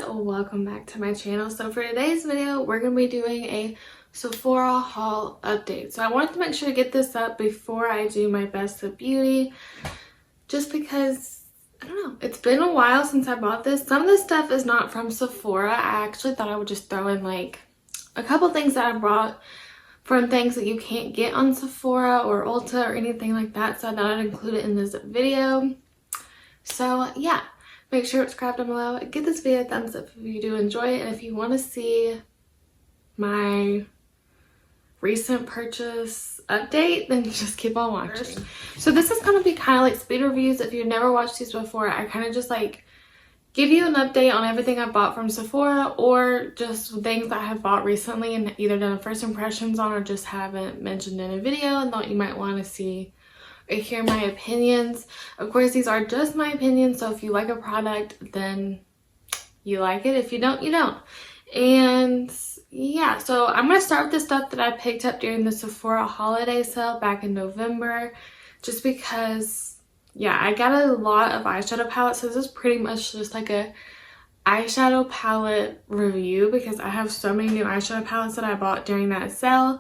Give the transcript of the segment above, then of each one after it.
welcome back to my channel. So for today's video, we're going to be doing a Sephora haul update. So I wanted to make sure to get this up before I do my best of beauty, just because, I don't know, it's been a while since I bought this. Some of this stuff is not from Sephora. I actually thought I would just throw in like a couple things that I brought from things that you can't get on Sephora or Ulta or anything like that. So I thought I'd include it in this video. So yeah. Make sure to subscribe down below. Give this video a thumbs up if you do enjoy it. And if you want to see my recent purchase update, then just keep on watching. So this is going to be kind of like speed reviews. If you've never watched these before, I kind of just like give you an update on everything I bought from Sephora or just things that I have bought recently and either done first impressions on or just haven't mentioned in a video and thought you might want to see or hear my opinions. Of course, these are just my opinions, so if you like a product, then you like it. If you don't, you don't. And yeah, so I'm going to start with the stuff that I picked up during the Sephora holiday sale back in November, just because, yeah, I got a lot of eyeshadow palettes, so this is pretty much just like a eyeshadow palette review because I have so many new eyeshadow palettes that I bought during that sale.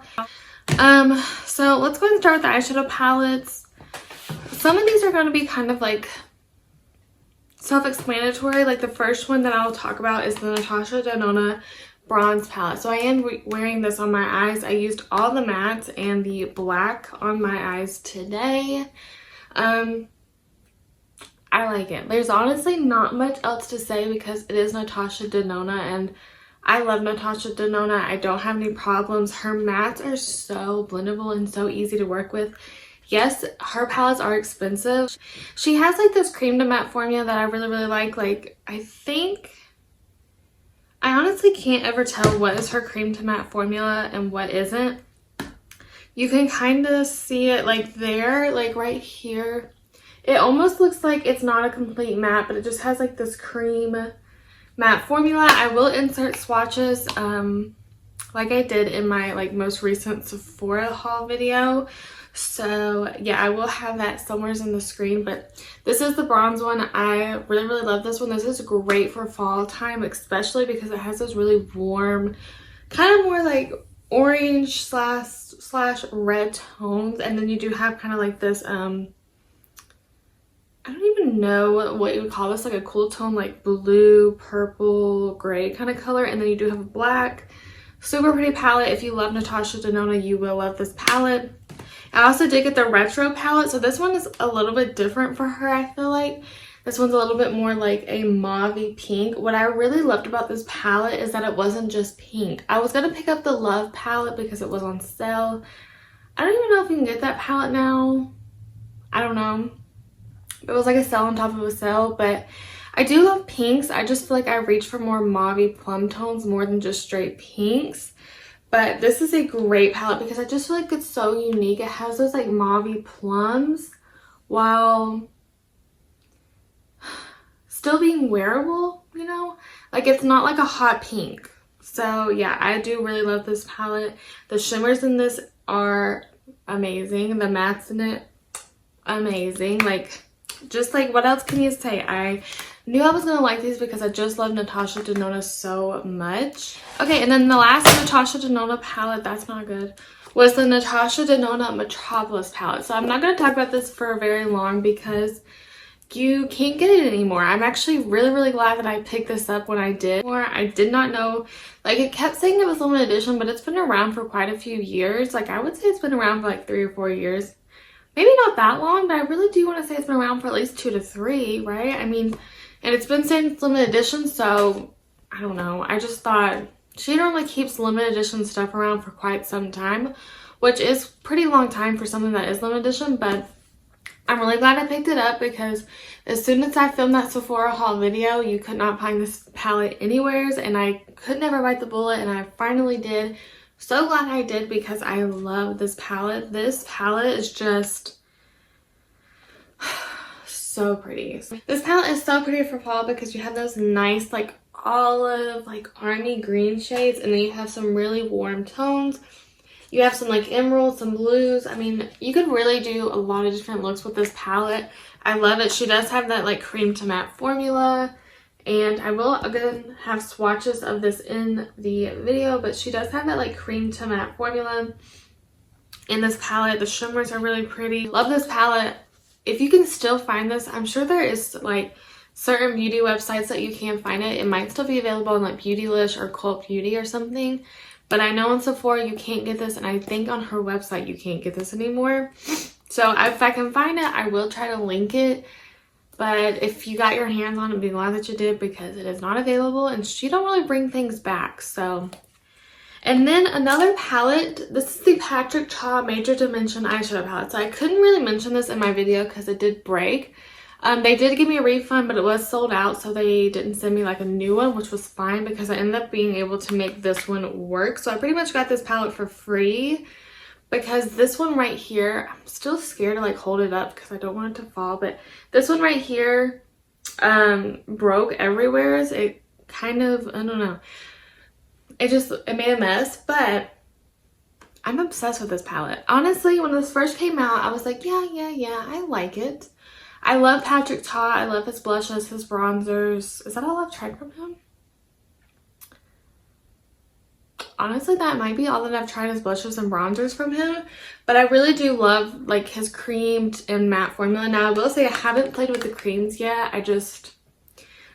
So let's go ahead and start with the eyeshadow palettes. Some of these are going to be kind of like self-explanatory. Like the first one that I'll talk about is the NATASHA DENONA bronze palette. So I am wearing this on my eyes. I used all the mattes and the black on my eyes today. I like it. There's honestly not much else to say because it is NATASHA DENONA and I love NATASHA DENONA. I don't have any problems. Her mattes are so blendable and so easy to work with. Yes, her palettes are expensive. She has like this cream to matte formula that I really like. Like, I honestly can't ever tell what is her cream to matte formula and what isn't. You can kind of see it like there, like right here. It almost looks like it's not a complete matte, but it just has like this cream matte formula. I will insert swatches like I did in my like most recent Sephora haul video. So yeah, I will have that somewhere in the screen, but this is the bronze one. I really love this one. This is great for fall time, especially because it has those really warm, kind of more like orange slash red tones, and then you do have kind of like this I don't even know what you would call this, like a cool tone, like blue, purple, gray kind of color, and then you do have a black. Super pretty palette. If you love NATASHA DENONA, you will love this palette. I also did get the retro palette, so this one is a little bit different for her. I feel like this one's a little bit more like a mauve-y pink. What I really loved about this palette is that it wasn't just pink. I was gonna pick up the Love palette because it was on sale. I don't even know if you can get that palette now. I don't know. It was like a sale on top of a sale, but I do love pinks. I just feel like I reach for more mauve-y plum tones more than just straight pinks. But this is a great palette because I just feel like it's so unique. It has those like mauve-y plums while still being wearable, you know? Like it's not like a hot pink. So yeah, I do really love this palette. The shimmers in this are amazing. The mattes in it, amazing. Like, just like, what else can you say? I knew I was gonna like these because I just love NATASHA DENONA so much. Okay, and then the last NATASHA DENONA palette, that's not good, was the NATASHA DENONA Metropolis palette. So I'm not gonna talk about this for very long because you can't get it anymore. I'm actually really glad that I picked this up when I did. I did not know, like it kept saying it was limited edition, but it's been around for quite a few years. Like I would say it's been around for like 3 or 4 years. Maybe not that long, but I really do want to say it's been around for at least 2 to 3, right? I mean, and it's been saying it's limited edition, so I don't know. I just thought she normally keeps limited edition stuff around for quite some time, which is pretty long time for something that is limited edition, but I'm really glad I picked it up because as soon as I filmed that Sephora haul video, you could not find this palette anywheres, and I could never bite the bullet, and I finally did. So glad I did because I love this palette. This palette is just so pretty. This palette is so pretty for fall because you have those nice like olive, like army green shades, and then you have some really warm tones. You have some like emeralds, some blues. I mean, you could really do a lot of different looks with this palette. I love it. She does have that like cream to matte formula. And I will again have swatches of this in the video, but she does have that like cream to matte formula in this palette. The shimmers are really pretty. Love this palette. If you can still find this, I'm sure there is like certain beauty websites that you can find it. It might still be available on like Beautylish or Cult Beauty or something. But I know on Sephora you can't get this, and I think on her website you can't get this anymore. So if I can find it, I will try to link it. But if you got your hands on it, be glad that you did, because it is not available and she don't really bring things back. So, and then another palette, this is the Patrick Cha Major Dimension eyeshadow palette. So I couldn't really mention this in my video because it did break. They did give me a refund, but it was sold out, so they didn't send me like a new one, which was fine because I ended up being able to make this one work. So I pretty much got this palette for free. Because this one right here, I'm still scared to like hold it up because I don't want it to fall. But this one right here broke everywhere. It kind of, I don't know. It made a mess. But I'm obsessed with this palette. Honestly, when this first came out, I was like, yeah, I like it. I love Patrick Ta. I love his blushes, his bronzers. Is that all I've tried from him? Honestly, that might be all that I've tried is blushes and bronzers from him. But I really do love like his creamed and matte formula. Now, I will say I haven't played with the creams yet. I don't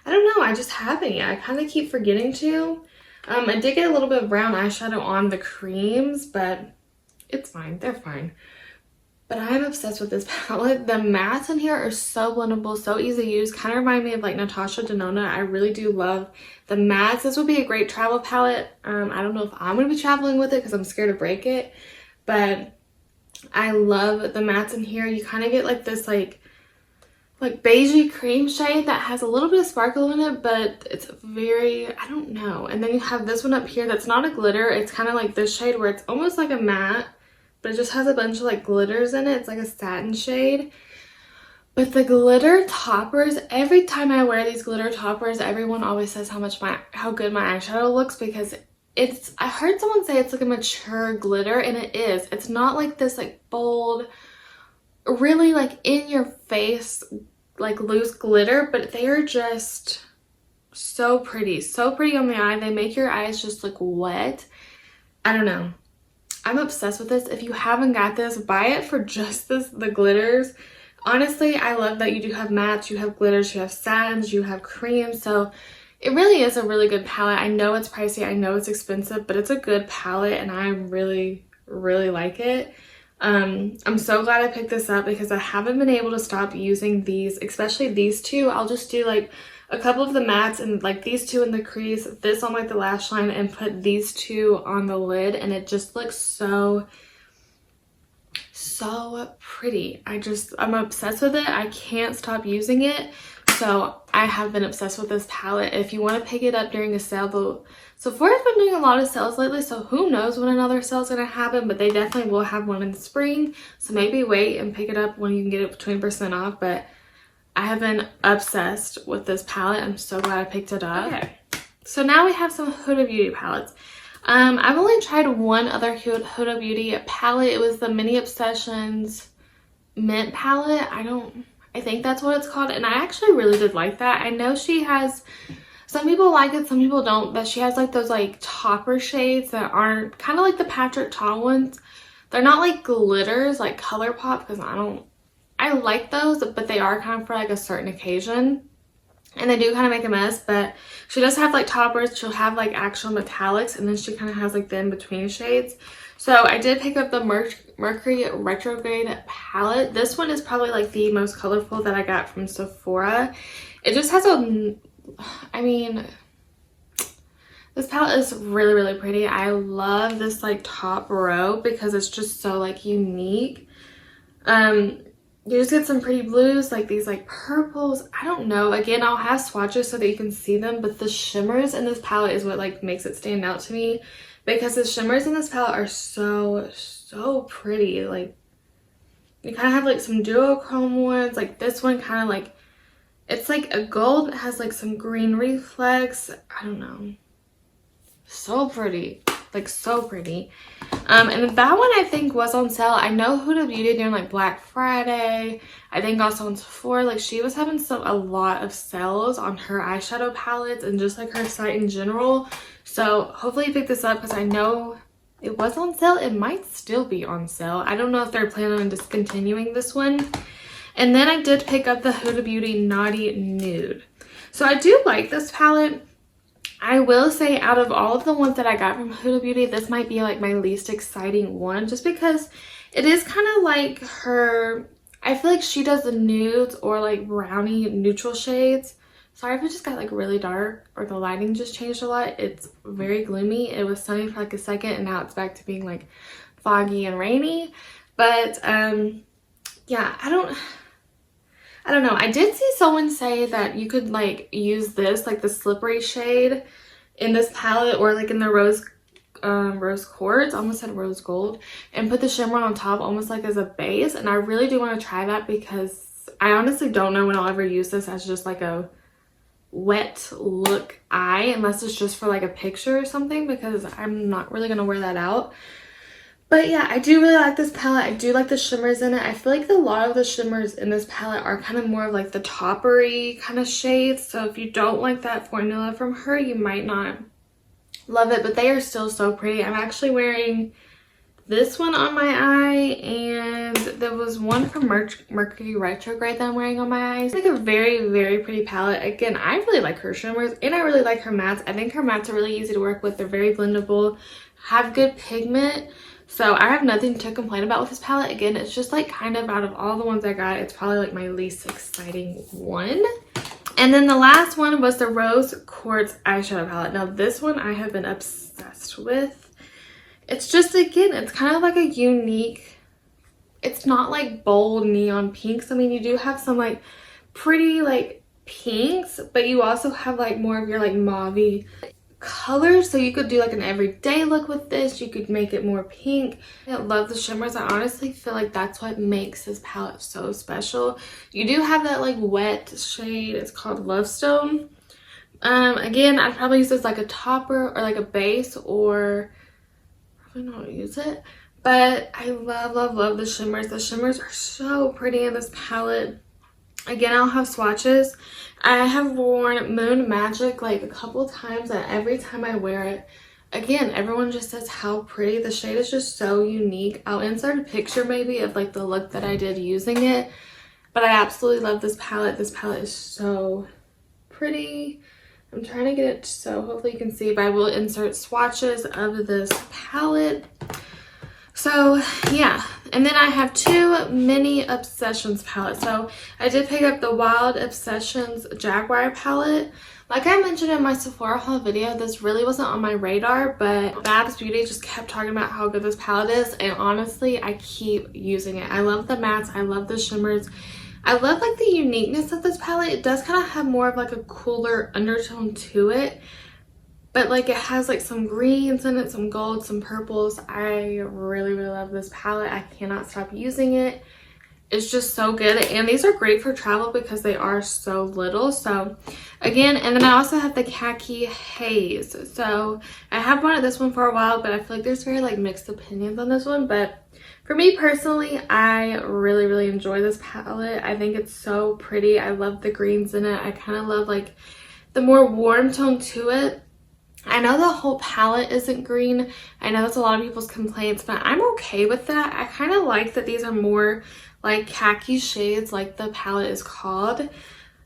know. I just haven't yet. I kind of keep forgetting to. I did get a little bit of brown eyeshadow on the creams, but it's fine. They're fine. But I'm obsessed with this palette. The mattes in here are so blendable, so easy to use. Kind of remind me of like NATASHA DENONA. I really do love the mattes. This would be a great travel palette. I don't know if I'm going to be traveling with it because I'm scared to break it. But I love the mattes in here. You kind of get like this like beigey cream shade that has a little bit of sparkle in it, but it's very, I don't know. And then you have this one up here that's not a glitter. It's kind of like this shade where it's almost like a matte, but it just has a bunch of like glitters in it. It's like a satin shade. But the glitter toppers, every time I wear these glitter toppers, everyone always says how good my eyeshadow looks, because I heard someone say it's like a mature glitter, and it is. It's not like this like bold, really like in your face, like loose glitter, but they are just so pretty. So pretty on the eye. They make your eyes just look wet. I don't know. I'm obsessed with this. If you haven't got this, buy it for just the glitters. Honestly, I love that you do have mattes, you have glitters, you have satins, you have creams. So it really is a really good palette. I know it's pricey, I know it's expensive, but it's a good palette and I really, really like it. I'm so glad I picked this up because I haven't been able to stop using these, especially these two. I'll just do like a couple of the mattes and like these two in the crease, this on like the lash line, and put these two on the lid, and it just looks so pretty. I'm obsessed with it. I can't stop using it. So I have been obsessed with this palette. If you want to pick it up during a sale, though, Sephora's been doing a lot of sales lately, so who knows when another sale is going to happen, but they definitely will have one in the spring. So maybe wait and pick it up when you can get it 20% off. But I have been obsessed with this palette. I'm so glad I picked it up. Okay, so now we have some Huda Beauty palettes. I've only tried one other Huda Beauty palette. It was the Mini Obsessions Mint palette. I think that's what it's called, and I actually really did like that. I know she has, some people like it, some people don't, but she has like those like topper shades that aren't kind of like the Patrick Ta ones. They're not like glitters like ColourPop, because I like those, but they are kind of for like a certain occasion. And they do kind of make a mess, but she does have like toppers. She'll have like actual metallics, and then she kind of has like the in-between shades. So I did pick up the Mercury Retrograde palette. This one is probably like the most colorful that I got from Sephora. It just has this palette is really, really pretty. I love this like top row because it's just so like unique. You just get some pretty blues, like these like purples. I don't know. Again, I'll have swatches so that you can see them, but the shimmers in this palette is what like makes it stand out to me, because the shimmers in this palette are so pretty. Like you kind of have like some duochrome ones, like this one kind of like, it's like a gold that has like some green reflex. I don't know. So pretty. like so pretty. And that one I think was on sale. I know Huda Beauty during like Black Friday, I think also on Sephora, like she was having a lot of sales on her eyeshadow palettes and just like her site in general. So hopefully you pick this up because I know it was on sale. It might still be on sale. I don't know if they're planning on discontinuing this one. And then I did pick up the Huda Beauty Naughty Nude. So I do like this palette. I will say out of all of the ones that I got from Huda Beauty, this might be like my least exciting one just because it is kind of like her, I feel like she does the nudes or like brownie neutral shades. Sorry if it just got like really dark or the lighting just changed a lot. It's very gloomy. It was sunny for like a second and now it's back to being like foggy and rainy. But yeah, I don't know. I did see someone say that you could like use this, like the slippery shade in this palette or like in the rose quartz, almost said rose gold, and put the shimmer on top almost like as a base. And I really do want to try that because I honestly don't know when I'll ever use this as just like a wet look eye, unless it's just for like a picture or something, because I'm not really going to wear that out. But yeah, I do really like this palette. I do like the shimmers in it. I feel like a lot of the shimmers in this palette are kind of more of like the toppery kind of shades. So if you don't like that formula from her, you might not love it. But they are still so pretty. I'm actually wearing this one on my eye, and there was one from Mercury Retrograde that I'm wearing on my eyes. It's like a very, very pretty palette. Again, I really like her shimmers and I really like her mattes. I think her mattes are really easy to work with. They're very blendable, have good pigment. So I have nothing to complain about with this palette. Again, it's just like kind of out of all the ones I got, it's probably like my least exciting one. And then the last one was the Rose Quartz eyeshadow palette. Now this one I have been obsessed with. It's just, again, it's kind of like a unique, it's not like bold neon pinks. I mean, you do have some like pretty like pinks, but you also have like more of your like mauve-y colors. So you could do like an everyday look with this. You could make it more pink. I love the shimmers. I honestly feel like that's what makes this palette so special. You do have that like wet shade. It's called Love Stone. Again, I'd probably use this like a topper or like a base, or probably not use it. But I love the shimmers. The shimmers are so pretty in this palette. Again, I'll have swatches. I have worn Moon Magic like a couple times, and every time I wear it, again, everyone just says how pretty. The shade is just so unique. I'll insert a picture maybe of like the look that I did using it, but I absolutely love this palette. This palette is so pretty. I'm trying to get it so hopefully you can see, but I will insert swatches of this palette. So yeah, and then I have two mini Obsessions palettes. So I did pick up the Wild Obsessions Jaguar palette. Like I mentioned in my Sephora haul video, this really wasn't on my radar, but Babs Beauty just kept talking about how good this palette is, and honestly, I keep using it. I love the mattes, I love the shimmers. I love like the uniqueness of this palette. It does kind of have more of like a cooler undertone to it, but like it has like some greens in it, some gold, some purples. I really love this palette. I cannot stop using it. It's just so good, and these are great for travel because they are so little. So again, and then I also have the Khaki Haze. So I have wanted this one for a while, but I feel like there's very like mixed opinions on this one. But for me personally, I really enjoy this palette. I think it's so pretty. I love the greens in it. I kind of love like the more warm tone to it. I know the whole palette isn't green. I know that's a lot of people's complaints, but I'm okay with that. I kind of like that these are more like khaki shades, like the palette is called,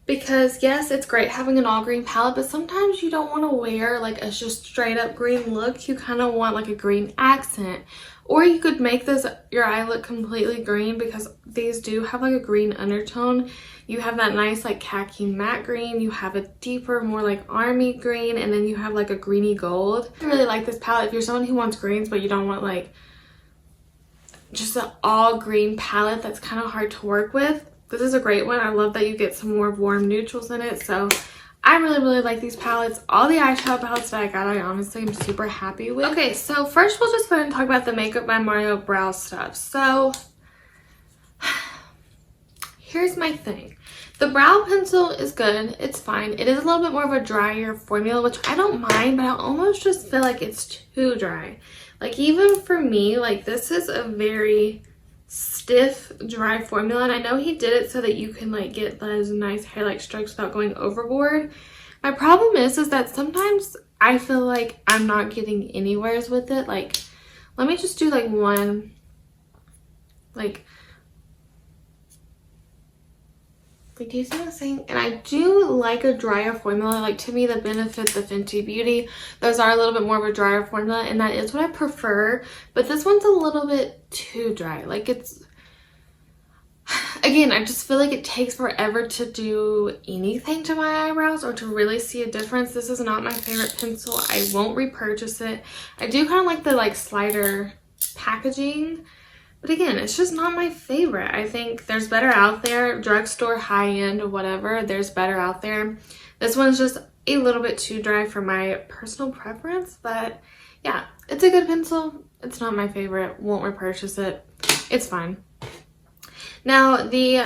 because yes, it's great having an all green palette, but sometimes you don't want to wear like a just straight up green look. You kind of want like a green accent, or you could make this your eye look completely green, because these do have like a green undertone. You have that nice like khaki matte green, you have a deeper, more like army green, and then you have like a greeny gold. I really like this palette. If you're someone who wants greens but you don't want like just an all green palette that's kind of hard to work with, this is a great one. I love that you get some more warm neutrals in it. So I really like these palettes. All the eyeshadow palettes that I got, I honestly am super happy with. Okay, so first we'll just go ahead and talk about the Makeup by Mario brow stuff. So here's my thing. The brow pencil is good. It's fine. It is a little bit more of a drier formula, which I don't mind, but I almost just feel like it's too dry. Like, even for me, like, this is a very stiff, dry formula, and I know he did it so that you can, like, get those nice hair-like strokes without going overboard. My problem is that sometimes I feel like I'm not getting anywheres with it. Like, let me just do, like, one, like, do you see what I'm saying? And I do like a drier formula. Like, to me, the Benefit, the Fenty Beauty, those are a little bit more of a drier formula, and that is what I prefer. But this one's a little bit too dry. Like, it's, again, I just feel like it takes forever to do anything to my eyebrows or to really see a difference. This is not my favorite pencil. I won't repurchase it. I do kind of like the, like, slider packaging. But again, it's just not my favorite. I think there's better out there. Drugstore, high-end, whatever. There's better out there. This one's just a little bit too dry for my personal preference. But yeah, it's a good pencil. It's not my favorite. Won't repurchase it. It's fine. Now, the,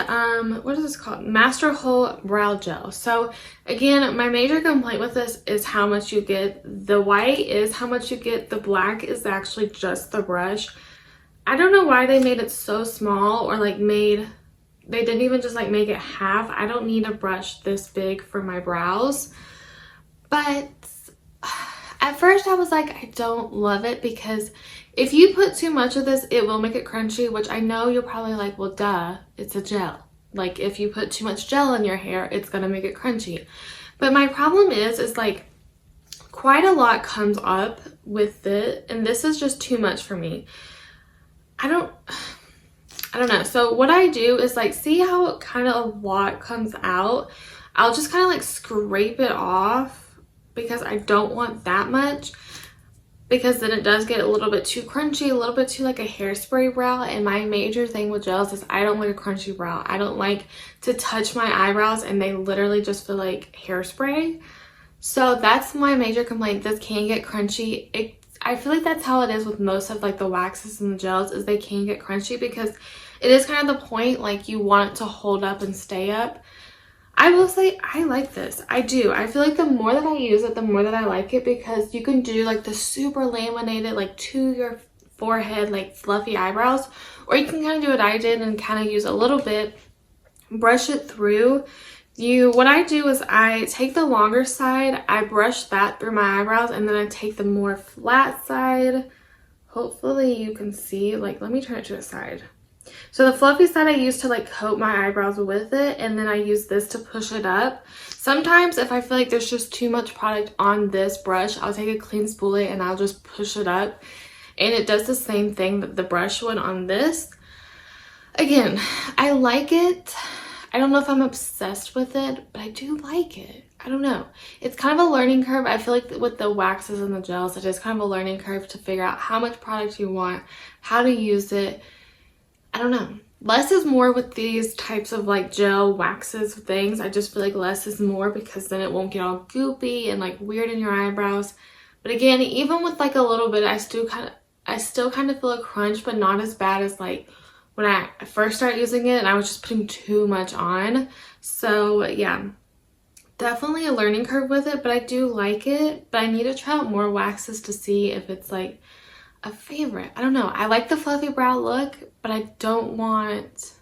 what is this called? Master Hole Brow Gel. So, again, my major complaint with this is how much you get. The white is how much you get. The black is actually just the brush. I don't know why they made it so small, or like they didn't even just like make it half. I don't need a brush this big for my brows. But at first I was like, I don't love it, because if you put too much of this, it will make it crunchy, which I know you're probably like, well, duh, it's a gel. Like, if you put too much gel in your hair, it's gonna make it crunchy. But my problem is like, quite a lot comes up with it, and this is just too much for me. I don't know. So what I do is, like, see how kind of a lot comes out? I'll just kind of like scrape it off, because I don't want that much, because then it does get a little bit too crunchy, a little bit too like a hairspray brow. And my major thing with gels is I don't like a crunchy brow. I don't like to touch my eyebrows and they literally just feel like hairspray. So that's my major complaint. This can get crunchy. I feel like that's how it is with most of like the waxes and the gels, is they can get crunchy, because it is kind of the point, like, you want it to hold up and stay up. I will say I like this. I do. I feel like the more that I use it, the more that I like it, because you can do like the super laminated, like, to your forehead, like, fluffy eyebrows, or you can kind of do what I did and kind of use a little bit, brush it through. What I do is I take the longer side, I brush that through my eyebrows, and then I take the more flat side. Hopefully you can see, like, let me turn it to the side. So the fluffy side I use to like coat my eyebrows with it, and then I use this to push it up. Sometimes if I feel like there's just too much product on this brush, I'll take a clean spoolie and I'll just push it up, and it does the same thing that the brush would on this. Again, I like it. I don't know if I'm obsessed with it, but I do like it. I don't know. It's kind of a learning curve. I feel like with the waxes and the gels, it is kind of a learning curve to figure out how much product you want, how to use it. I don't know. Less is more with these types of like gel waxes things. I just feel like less is more, because then it won't get all goopy and like weird in your eyebrows. But again, even with like a little bit, I still kind of feel a crunch, but not as bad as like when I first started using it and I was just putting too much on. So yeah, definitely a learning curve with it, but I do like it. But I need to try out more waxes to see if it's like a favorite. I don't know. I like the fluffy brow look, but I don't want it.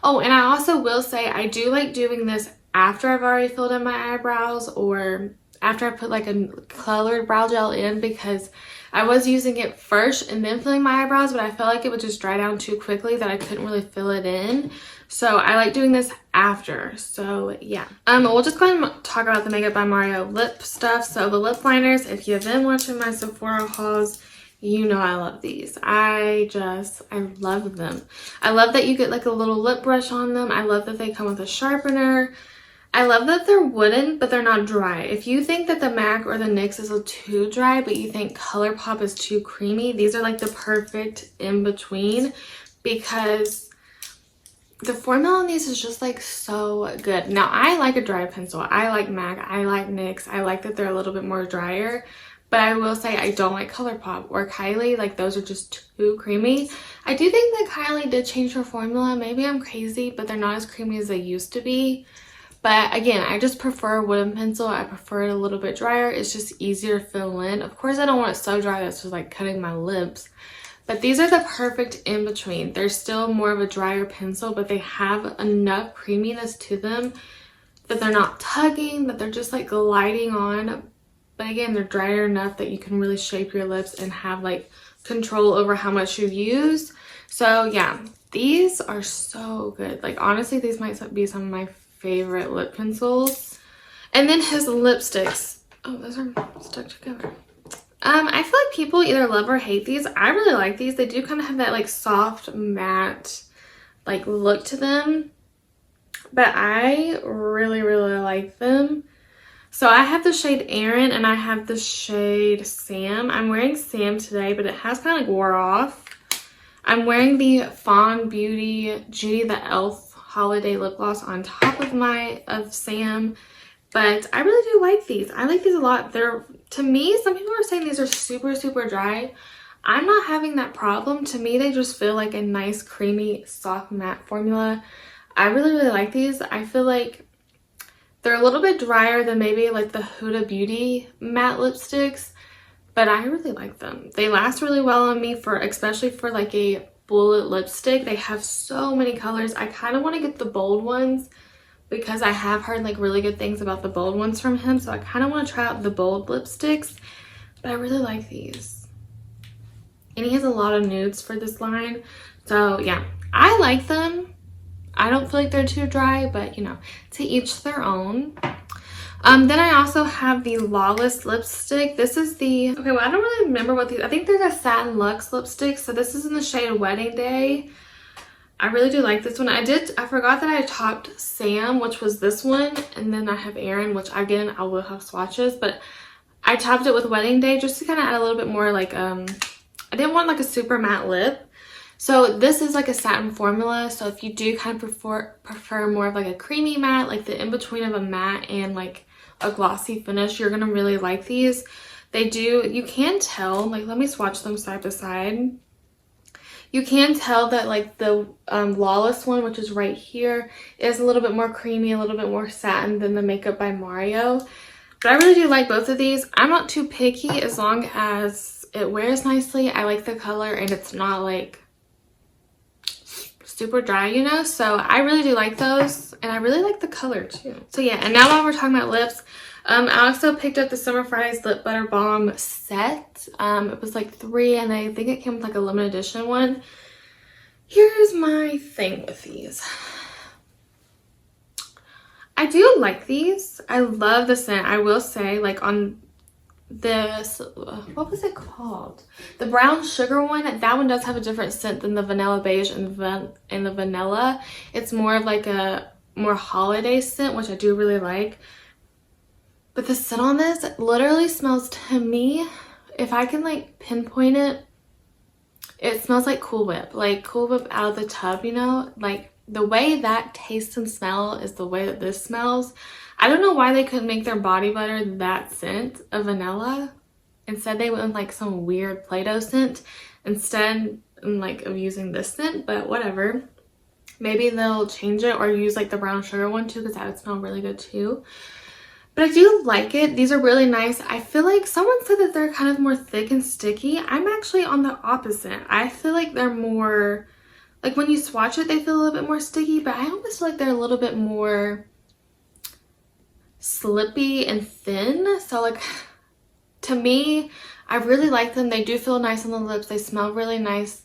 Oh, and I also will say I do like doing this after I've already filled in my eyebrows, or after I put like a colored brow gel in, because I was using it first and then filling my eyebrows, but I felt like it would just dry down too quickly that I couldn't really fill it in. So I like doing this after. So yeah. We'll just go ahead and talk about the Makeup by Mario lip stuff. So the lip liners, if you've been watching my Sephora hauls, you know I love these. I love them. I love that you get like a little lip brush on them. I love that they come with a sharpener. I love that they're wooden, but they're not dry. If you think that the MAC or the NYX is too dry, but you think ColourPop is too creamy, these are like the perfect in between, because the formula on these is just like so good. Now, I like a dry pencil. I like MAC. I like NYX. I like that they're a little bit more drier. But I will say I don't like ColourPop or Kylie. Like, those are just too creamy. I do think that Kylie did change her formula. Maybe I'm crazy, but they're not as creamy as they used to be. But again, I just prefer wooden pencil. I prefer it a little bit drier. It's just easier to fill in. Of course, I don't want it so dry that's just like cutting my lips. But these are the perfect in between. They're still more of a drier pencil, but they have enough creaminess to them that they're not tugging, that they're just like gliding on. But again, they're drier enough that you can really shape your lips and have like control over how much you use. So yeah, these are so good. Like, honestly, these might be some of my favorite lip pencils. And then his lipsticks. Oh, those are stuck together. I feel like people either love or hate these. I really like these. They do kind of have that like soft matte like look to them, but I really like them. So I have the shade Aaron and I have the shade Sam. I'm wearing Sam today, but it has kind of like wore off. I'm wearing the Fawn Beauty Judy the Elf Holiday Lip Gloss on top of Sam. But I really do like these. I like these a lot. They're, to me, some people are saying these are super dry. I'm not having that problem. To me, they just feel like a nice, creamy, soft matte formula. I really like these. I feel like they're a little bit drier than maybe like the Huda Beauty matte lipsticks, but I really like them. They last really well on me, for especially for like a bullet lipstick. They have so many colors. I kind of want to get the bold ones, because I have heard like really good things about the bold ones from him. So I kind of want to try out the bold lipsticks, but I really like these. And he has a lot of nudes for this line. So yeah, I like them. I don't feel like they're too dry, but you know, to each their own. Then I also have the Lawless lipstick. This is the, okay, well, I don't really remember what these, I think they're the Satin Luxe lipstick. So this is in the shade Wedding Day. I really do like this one. I forgot that I topped Sam, which was this one, and then I have Aaron, which again, I will have swatches, but I topped it with Wedding Day just to kind of add a little bit more like, I didn't want like a super matte lip. So this is like a satin formula. So if you do kind of prefer more of like a creamy matte, like the in-between of a matte and like a glossy finish, you're gonna really like these. They do, you can tell, like, let me swatch them side by side. You can tell that like the Lawless one, which is right here, is a little bit more creamy, a little bit more satin than the Makeup by Mario. But I really do like both of these. I'm not too picky as long as it wears nicely. I like the color and it's not like super dry, you know? So I really do like those, and I really like the color too. So yeah, and now while we're talking about lips, I also picked up the Summer Fridays Lip Butter Balm set. It was like 3, and I think it came with like a limited edition one. Here's my thing with these. I do like these. I love the scent. I will say, like on this, what was it called? The brown sugar one. That one does have a different scent than the vanilla beige and the vanilla. It's more of like a more holiday scent, which I do really like. But the scent on this literally smells, to me, if I can like pinpoint it, it smells like Cool Whip. Like Cool Whip out of the tub, you know? Like the way that tastes and smell is the way that this smells. I don't know why they couldn't make their body butter that scent of vanilla. Instead they went with like some weird Play-Doh scent instead like of using this scent, but whatever. Maybe they'll change it or use like the brown sugar one too, because that would smell really good too. But I do like it. These are really nice. I feel like someone said that they're kind of more thick and sticky. I'm actually on the opposite. I feel like they're more, like when you swatch it, they feel a little bit more sticky, but I almost feel like they're a little bit more slippy and thin. So like, to me, I really like them. They do feel nice on the lips. They smell really nice.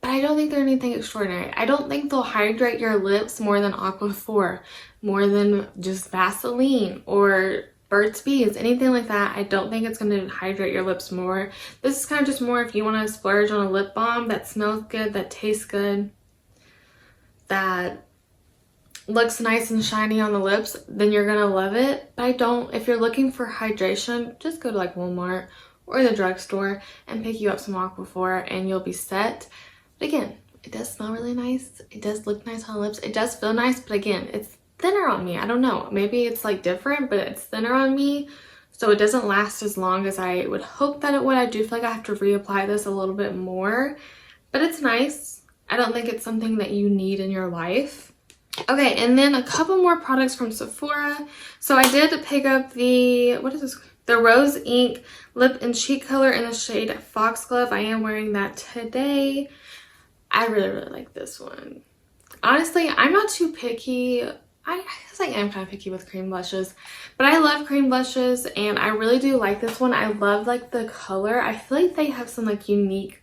But I don't think they're anything extraordinary. I don't think they'll hydrate your lips more than Aquaphor, more than just Vaseline or Burt's Bees, anything like that. I don't think it's going to hydrate your lips more. This is kind of just more if you want to splurge on a lip balm that smells good, that tastes good, that looks nice and shiny on the lips, then you're going to love it. But I don't, if you're looking for hydration, just go to like Walmart or the drugstore and pick you up some Aquaphor and you'll be set. But again, it does smell really nice. It does look nice on the lips. It does feel nice, but again, it's thinner on me. I don't know. Maybe it's like different, but it's thinner on me. so it doesn't last as long as I would hope that it would. I do feel like I have to reapply this a little bit more, but it's nice. I don't think it's something that you need in your life. Okay, and then a couple more products from Sephora. So I did pick up the, what is this? The ROSEINC Lip and Cheek Color in the shade Foxglove. I am wearing that today. I really, really like this one. Honestly, I'm not too picky. I guess I am kind of picky with cream blushes, but I love cream blushes and I really do like this one. I love like the color. I feel like they have some like unique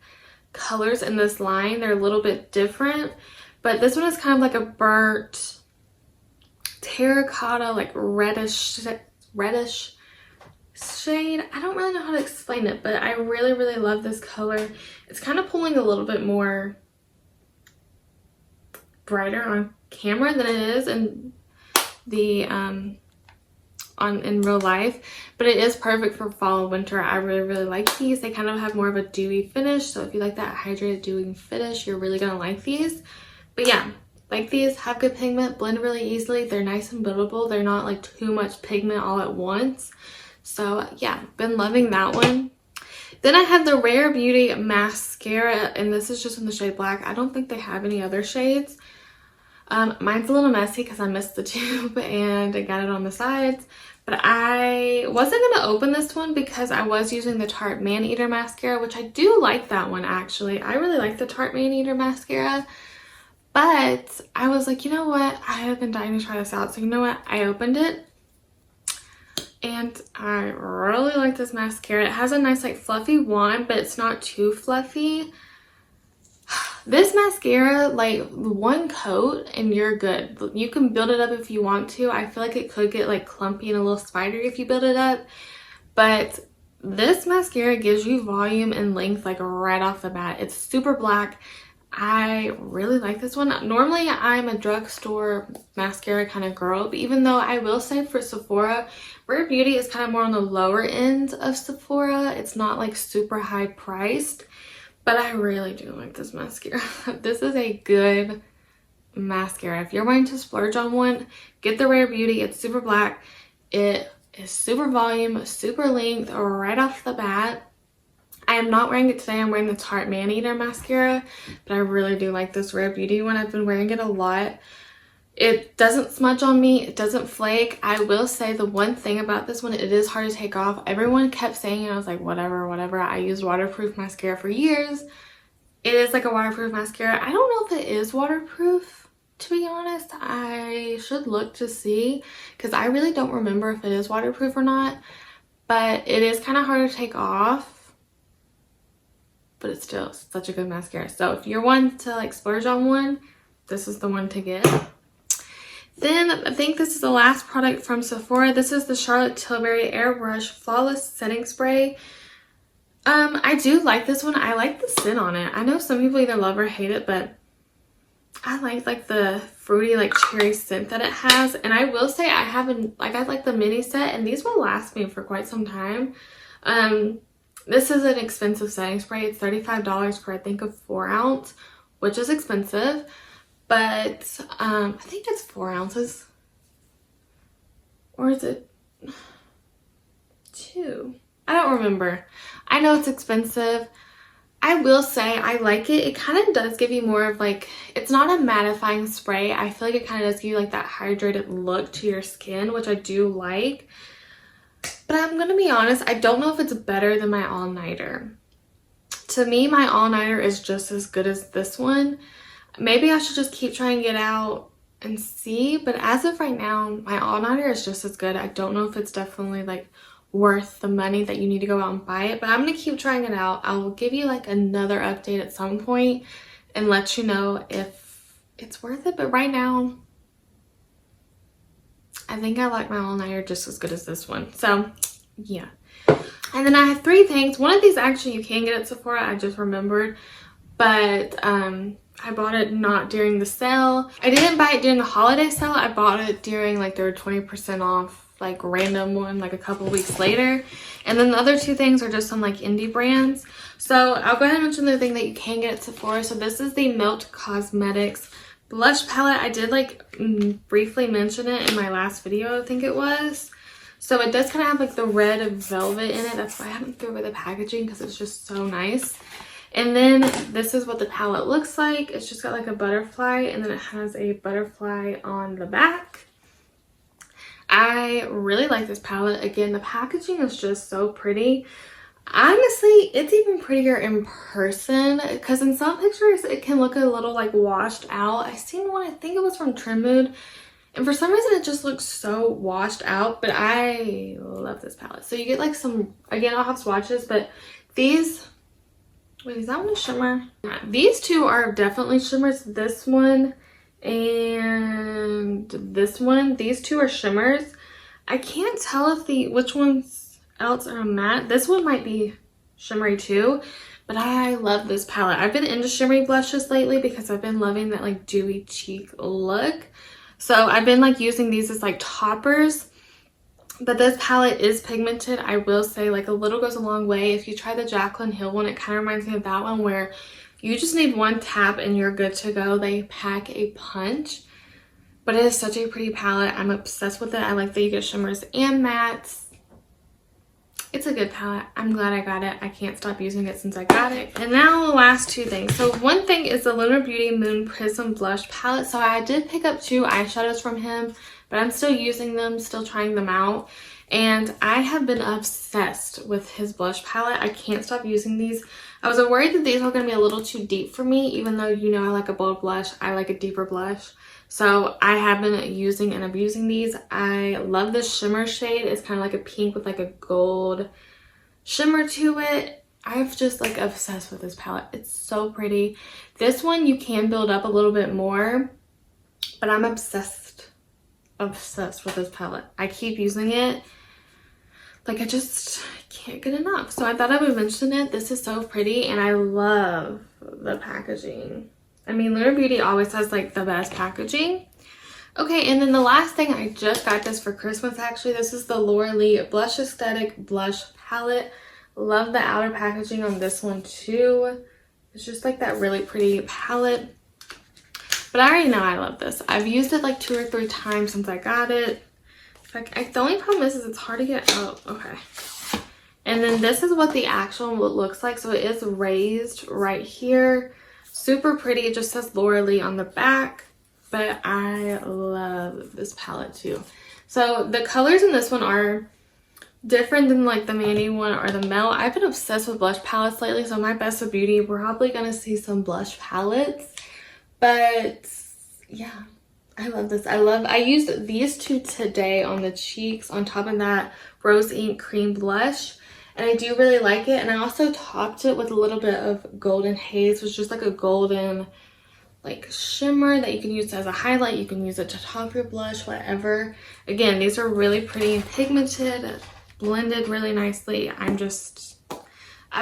colors in this line. They're a little bit different, but this one is kind of like a burnt terracotta, like reddish shade. I don't really know how to explain it, but I really, really love this color. It's kind of pulling a little bit more brighter on camera than it is in the in real life, but it is perfect for fall and winter. I really, really like these. They kind of have more of a dewy finish, so if you like that hydrated dewy finish, you're really gonna like these. But yeah, like these, have good pigment, blend really easily. They're nice and buildable. They're not like too much pigment all at once. So yeah, been loving that one. Then I have the Rare Beauty mascara, and this is just in the shade Black. I don't think they have any other shades. Mine's a little messy because I missed the tube and I got it on the sides. But I wasn't going to open this one because I was using the Tarte Man-Eater mascara, which I do like that one actually. I really like the Tarte Man-Eater mascara. But I was like, you know what? I have been dying to try this out. So you know what? I opened it. And I really like this mascara. It has a nice like fluffy wand, but it's not too fluffy. This mascara, like one coat and you're good. You can build it up if you want to. I feel like it could get like clumpy and a little spidery if you build it up. But this mascara gives you volume and length like right off the bat. It's super black. I really like this one. Normally I'm a drugstore mascara kind of girl, but even though I will say for Sephora, Rare Beauty is kind of more on the lower end of Sephora. It's not like super high priced, but I really do like this mascara. This is a good mascara. If you're wanting to splurge on one, get the Rare Beauty. It's super black. It is super volume, super length right off the bat. I am not wearing it today. I'm wearing the Tarte Man-Eater mascara, but I really do like this Rare Beauty one. I've been wearing it a lot. It doesn't smudge on me. It doesn't flake. I will say the one thing about this one, it is hard to take off. Everyone kept saying it. I was like, whatever, whatever. I used waterproof mascara for years. It is like a waterproof mascara. I don't know if it is waterproof, to be honest. I should look to see because I really don't remember if it is waterproof or not. But it is kind of hard to take off. But it's still such a good mascara. So if you're one to like splurge on one, this is the one to get. Then I think this is the last product from Sephora. This is the Charlotte Tilbury Airbrush Flawless Setting Spray. I do like this one. I like the scent on it. I know some people either love or hate it, but I like the fruity like cherry scent that it has. And I will say I haven't I like the mini set, and these will last me for quite some time. This is an expensive setting spray. It's $35 for I think a 4 ounce, which is expensive. But I think it's 4 ounces. Or is it 2? I don't remember. I know it's expensive. I will say I like it. It kind of does give you more of like, it's not a mattifying spray. I feel like it kind of does give you like that hydrated look to your skin, which I do like. But I'm going to be honest, I don't know if it's better than my all-nighter. To me, my all-nighter is just as good as this one. Maybe I should just keep trying it out and see. But as of right now, my all-nighter is just as good. I don't know if it's definitely like worth the money that you need to go out and buy it. But I'm going to keep trying it out. I will give you like another update at some point and let you know if it's worth it. But right now, I think I like my all-nighter just as good as this one. So, yeah. And then I have 3 things. One of these actually you can get at Sephora. I just remembered. But I bought it not during the sale. I didn't buy it during the holiday sale. I bought it during like their 20% off like random one like a couple weeks later. And then the other 2 things are just some like indie brands. So I'll go ahead and mention the thing that you can get at Sephora. So this is the Melt Cosmetics blush palette. I did like briefly mention it in my last video, I think it was. So it does kind of have like the red velvet in it. That's why I haven't threw away the packaging because it's just so nice. And then this is what the palette looks like. It's just got like a butterfly, and then it has a butterfly on the back. I really like this palette. Again, the packaging is just so pretty. Honestly, it's even prettier in person because in some pictures it can look a little like washed out. I seen one, I think it was from Trim Mood, and for some reason it just looks so washed out, but I love this palette. So you get like some, again, I'll have swatches, but these, wait, is that one a shimmer? Yeah, these two are definitely shimmers. This one and this one, these two are shimmers. I can't tell if which ones else are matte. This one might be shimmery too, but I love this palette. I've been into shimmery blushes lately because I've been loving that like dewy cheek look. So I've been like using these as like toppers, but this palette is pigmented. I will say like a little goes a long way. If you try the Jaclyn Hill one, it kind of reminds me of that one where you just need one tap and you're good to go. They pack a punch, but it is such a pretty palette. I'm obsessed with it. I like that you get shimmers and mattes. It's a good palette. I'm glad I got it. I can't stop using it since I got it. And now the last two things. So one thing is the Lunar Beauty Moon Prism Blush Palette. So I did pick up 2 eyeshadows from him, but I'm still using them, still trying them out. And I have been obsessed with his blush palette. I can't stop using these. I was worried that these were going to be a little too deep for me, even though, you know, I like a bold blush. I like a deeper blush. So I have been using and abusing these. I love this shimmer shade. It's kind of like a pink with like a gold shimmer to it. I've just like obsessed with this palette. It's so pretty. This one you can build up a little bit more, but I'm obsessed with this palette. I keep using it. Like I just can't get enough. So I thought I would mention it. This is so pretty and I love the packaging. I mean, Lunar Beauty always has like the best packaging. Okay, and then the last thing, I just got this for Christmas actually. This is the Laura Lee Blush Aesthetic Blush Palette. Love the outer packaging on this one too. It's just like that really pretty palette. But I already know I love this. I've used it like 2 or 3 times since I got it. Like, the only problem is it's hard to get out. Okay. And then this is what the actual one looks like. So it is raised right here. Super pretty. It just says Laura Lee on the back, but I love this palette too. So the colors in this one are different than like the Mandy one or the Mel. I've been obsessed with blush palettes lately, so my Best of Beauty, we're probably gonna see some blush palettes. But yeah, I love this. I used these 2 today on the cheeks on top of that ROSEINC cream blush. And I do really like it. And I also topped it with a little bit of Golden Haze, which is just like a golden like shimmer that you can use as a highlight. You can use it to top your blush, whatever. Again, these are really pretty and pigmented, blended really nicely. I've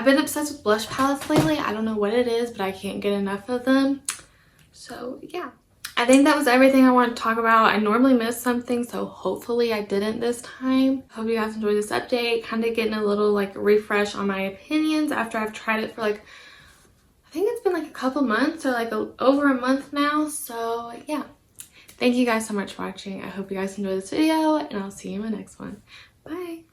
been obsessed with blush palettes lately. I don't know what it is, but I can't get enough of them. So yeah. I think that was everything I wanted to talk about. I normally miss something, so hopefully I didn't this time. Hope you guys enjoyed this update. Kind of getting a little like refresh on my opinions after I've tried it for like, I think it's been like a couple months or like over a month now. So yeah, thank you guys so much for watching. I hope you guys enjoyed this video and I'll see you in my next one. Bye.